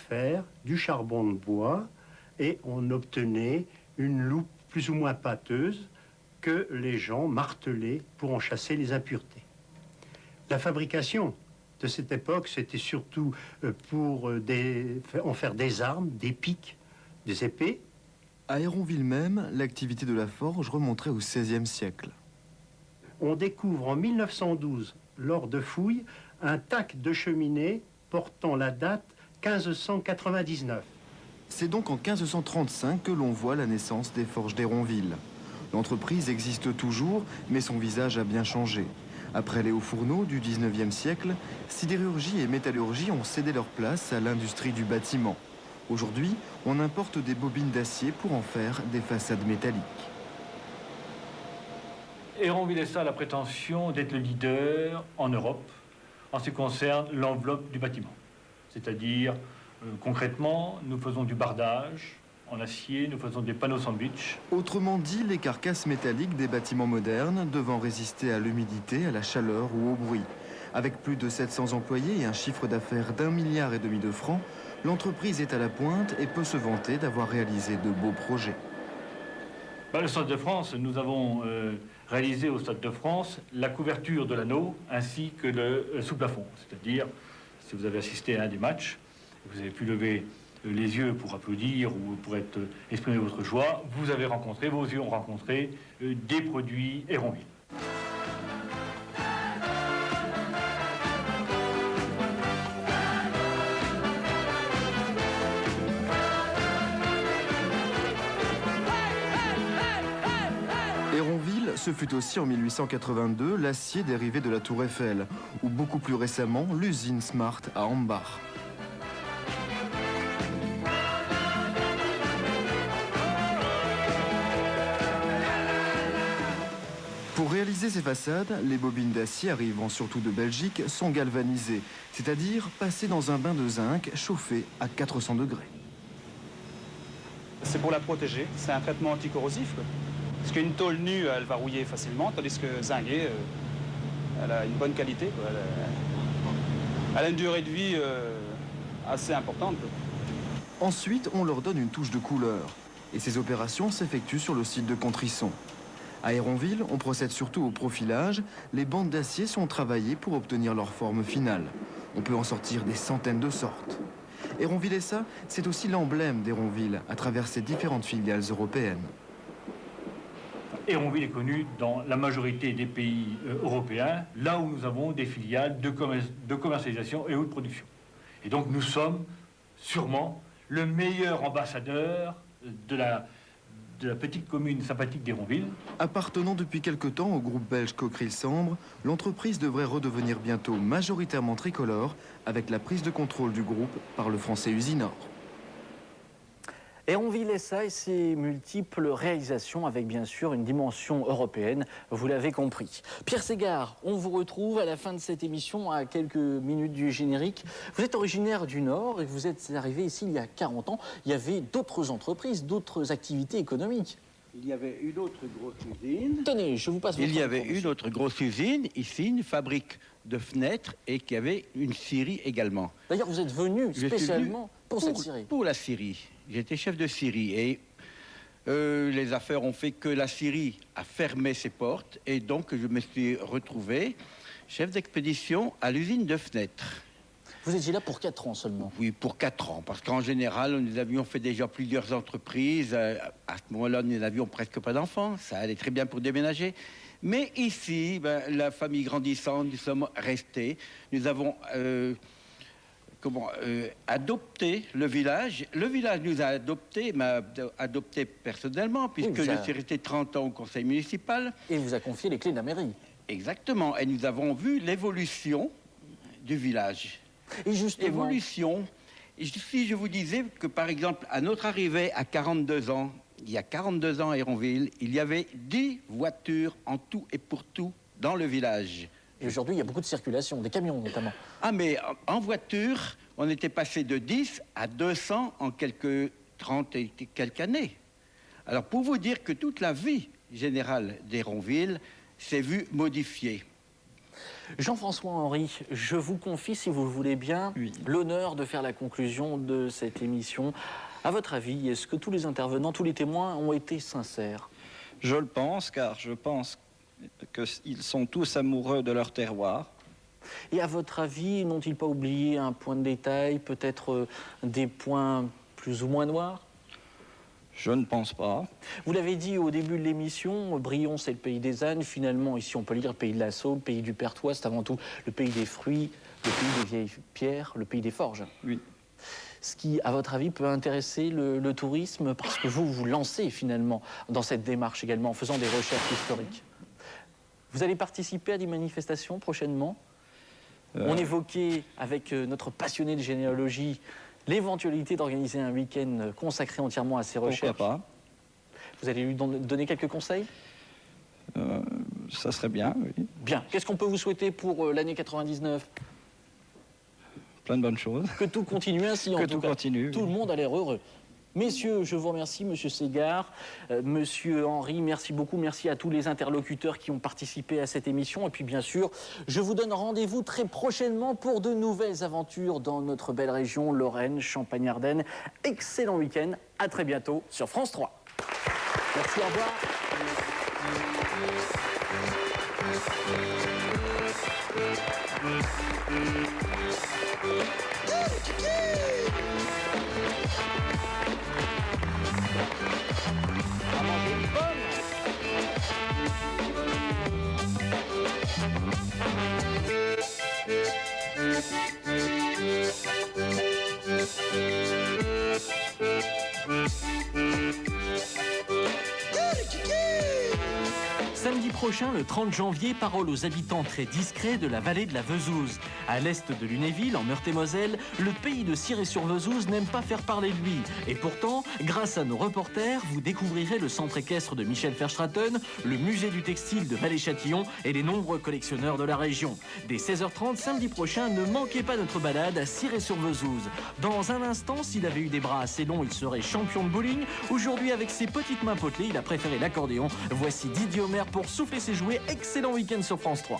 fer, du charbon de bois, et on obtenait une loupe plus ou moins pâteuse que les gens martelaient pour en chasser les impuretés. La fabrication de cette époque, c'était surtout pour en faire des armes, des pics, des épées. À Héronville même, l'activité de la forge remonterait au XVIe siècle. On découvre en 1912, lors de fouilles, un tac de cheminée portant la date 1599. C'est donc en 1535 que l'on voit la naissance des forges d'Héronville. L'entreprise existe toujours, mais son visage a bien changé. Après les hauts fourneaux du 19e siècle, sidérurgie et métallurgie ont cédé leur place à l'industrie du bâtiment. Aujourd'hui, on importe des bobines d'acier pour en faire des façades métalliques. Héronville SA a la prétention d'être le leader en Europe en ce qui concerne l'enveloppe du bâtiment. C'est-à-dire, concrètement, nous faisons du bardage en acier, nous faisons des panneaux sandwich. Autrement dit, les carcasses métalliques des bâtiments modernes devant résister à l'humidité, à la chaleur ou au bruit. Avec plus de 700 employés et un chiffre d'affaires d'1,5 milliard de francs, l'entreprise est à la pointe et peut se vanter d'avoir réalisé de beaux projets. Le Stade de France, nous avons réalisé au Stade de France la couverture de l'anneau ainsi que le sous-plafond. C'est-à-dire, si vous avez assisté à un des matchs, vous avez pu lever les yeux pour applaudir ou pour exprimer votre joie, vous avez rencontré, vos yeux ont rencontré des produits Héronville. Héronville, ce fut aussi en 1882 l'acier dérivé de la Tour Eiffel, ou beaucoup plus récemment l'usine Smart à Ambach. Pour réaliser ces façades, les bobines d'acier arrivant surtout de Belgique sont galvanisées, c'est-à-dire passées dans un bain de zinc chauffé à 400 degrés. C'est pour la protéger, c'est un traitement anticorrosif. Parce qu'une tôle nue, elle va rouiller facilement, tandis que zinguée, elle a une bonne qualité. Elle a une durée de vie assez importante. Ensuite, on leur donne une touche de couleur. Et ces opérations s'effectuent sur le site de Contrisson. À Héronville, on procède surtout au profilage. Les bandes d'acier sont travaillées pour obtenir leur forme finale. On peut en sortir des centaines de sortes. Héronville SA, c'est aussi l'emblème d'Héronville à travers ses différentes filiales européennes. Héronville est connu dans la majorité des pays européens, là où nous avons des filiales de commercialisation et ou de production. Et donc nous sommes sûrement le meilleur ambassadeur de la petite commune sympathique d'Héronville. Appartenant depuis quelque temps au groupe belge Cockerill-Sambre, l'entreprise devrait redevenir bientôt majoritairement tricolore avec la prise de contrôle du groupe par le français Usinor. Héronville SA et ses multiples réalisations avec bien sûr une dimension européenne, vous l'avez compris. Pierre Ségard, on vous retrouve à la fin de cette émission à quelques minutes du générique. Vous êtes originaire du Nord et vous êtes arrivé ici il y a 40 ans. Il y avait d'autres entreprises, d'autres activités économiques. Il y avait une autre grosse usine. Tenez, je vous passe votre Il y avait une autre grosse usine, ici, une fabrique de fenêtres et qui avait une scierie également. D'ailleurs, vous êtes venu spécialement pour cette scierie. Pour la scierie. J'étais chef de scierie et les affaires ont fait que la scierie a fermé ses portes et donc je me suis retrouvé chef d'expédition à l'usine de fenêtres. Vous étiez là pour 4 ans seulement? Oui, pour 4 ans, parce qu'en général, nous avions fait déjà plusieurs entreprises. À ce moment-là, nous n'avions presque pas d'enfants. Ça allait très bien pour déménager. Mais ici, la famille grandissant, nous sommes restés. Nous avons adopté le village. Le village nous a adoptés, m'a adopté personnellement, puisque je suis resté 30 ans au conseil municipal. Et vous a confié les clés de la mairie. Exactement. Et nous avons vu l'évolution du village. Et justement... Évolution. Si je vous disais que, par exemple, à notre arrivée à 42 ans, il y a 42 ans à Héronville, il y avait 10 voitures en tout et pour tout dans le village. Et aujourd'hui, il y a beaucoup de circulation, des camions notamment. Ah, mais en voiture, on était passé de 10 à 200 en quelques 30 et quelques années. Alors, pour vous dire que toute la vie générale d'Héronville s'est vue modifiée. Jean-François Henry, je vous confie, si vous le voulez bien, l'honneur de faire la conclusion de cette émission. À votre avis, est-ce que tous les intervenants, tous les témoins ont été sincères? Je le pense, car je pense qu'ils sont tous amoureux de leur terroir. Et à votre avis, n'ont-ils pas oublié un point de détail, peut-être des points plus ou moins noirs? Je ne pense pas. Vous l'avez dit au début de l'émission, Brion, c'est le pays des ânes. Finalement, ici, on peut lire le pays de la Saule, le pays du Perthois, c'est avant tout le pays des fruits, le pays des vieilles pierres, le pays des forges. Oui. Ce qui, à votre avis, peut intéresser le tourisme, parce que vous vous lancez finalement dans cette démarche également, en faisant des recherches historiques. Vous allez participer à des manifestations prochainement? On évoquait avec notre passionné de généalogie l'éventualité d'organiser un week-end consacré entièrement à ces recherches. Pourquoi pas? Vous allez lui donner quelques conseils? Ça serait bien, oui. Bien. Qu'est-ce qu'on peut vous souhaiter pour l'année 99? Plein de bonnes choses. Que tout continue ainsi, en Que tout tout cas. continue. Tout le monde a l'air heureux. Messieurs, je vous remercie, Monsieur Ségard, Monsieur Henry, merci beaucoup, merci à tous les interlocuteurs qui ont participé à cette émission. Et puis bien sûr, je vous donne rendez-vous très prochainement pour de nouvelles aventures dans notre belle région, Lorraine, Champagne-Ardenne. Excellent week-end, à très bientôt sur France 3. Merci, au revoir. À manger une pomme. Samedi prochain, le 30 janvier, parole aux habitants très discrets de la vallée de la Vesouse. À l'est de Lunéville, en Meurthe-et-Moselle, le pays de Ciré-sur-Vesouse n'aime pas faire parler de lui. Et pourtant, grâce à nos reporters, vous découvrirez le centre équestre de Michel Verstraeten, le musée du textile de Vallée-Châtillon et les nombreux collectionneurs de la région. Dès 16h30, samedi prochain, ne manquez pas notre balade à Ciré-sur-Vesouse. Dans un instant, s'il avait eu des bras assez longs, il serait champion de bowling. Aujourd'hui, avec ses petites mains potelées, il a préféré l'accordéon. Voici Didier Homer pour souffler ses jouets. Excellent week-end sur France 3.